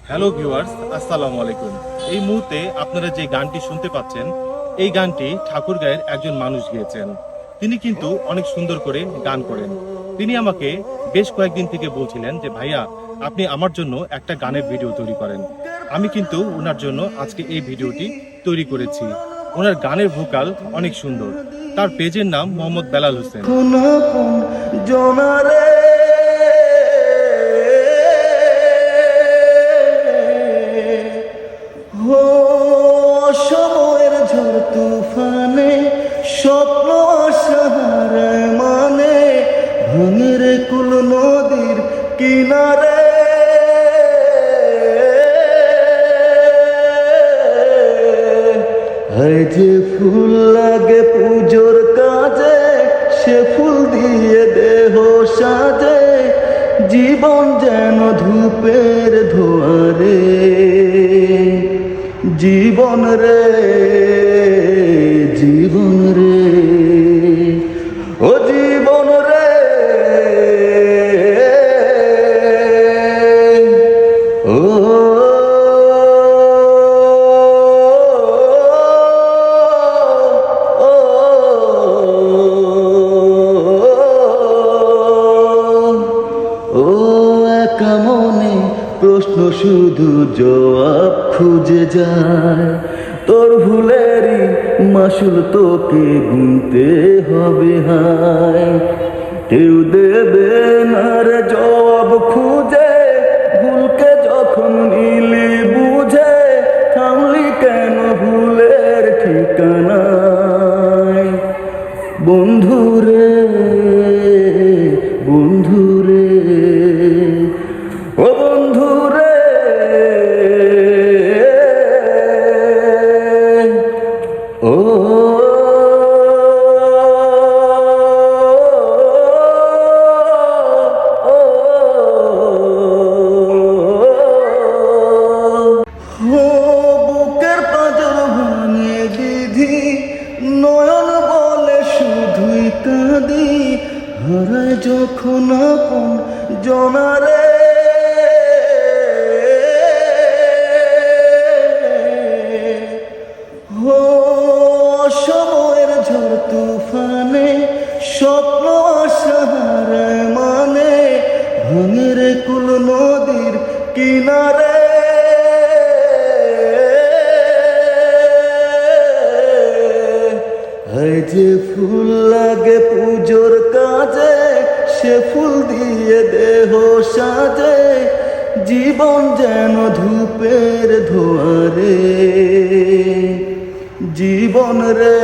Hello viewers, আসসালামু আলাইকুম। এই মুহূর্তে আপনারা যে গানটি শুনতে পাচ্ছেন, এই গানটি ঠাকুরগাঁয়ের একজন মানুষ গেয়েছেন। তিনি কিন্তু অনেক সুন্দর করে গান করেন। তিনি আমাকে বেশ কয়েকদিন থেকে বলছিলেন যে ভাইয়া, আপনি আমার জন্য একটা গানের ভিডিও তৈরি করেন। আমি কিন্তু ওনার জন্য আজকে এই ভিডিওটি তৈরি করেছি। ওনার গানের ভোকাল অনেক সুন্দর। তার পেজের নাম মোহাম্মদ বেলাল হোসেন। সময়ের ঝড় তুফানে স্বপ্ন আশার মানে ভাঙের কুল নদীর কিনারে হায় যে ফুল লাগে পুজোর কাজে সে ফুল দিয়ে দেহ সাজে জীবন যেন ধূপের ধোয়ারে জীবন রে জীবন রে ও জীবন রে ও একা মনে প্রশ্ন শুধু জবাব খুঁজে যায় তোর ভুলেরই মাসুল তোকে গুনতে হবে হায় কেউ দেবে না রে জবাব খুঁজে ভুলকে যখন নিলি বুঝে থামলি কেন ভুলের ঠিকানায় বন্ধুরে বন্ধুরে ও বন্ধুরে ও বুকের পাঁজর ভাঙে বিধি নয়ন বলে শুধুই কাঁদি হারায় যখন আপন জনারে সময়ের ঝড় তুফানে স্বপ্ন আশার মানে ভাঙের কুল নদীর কিনারে হায় যে ফুল লাগে পুজোর কাজে সে ফুল দিয়ে দেহ সাজে জীবন যেন ধূপের ধোয়ারে জীবন রে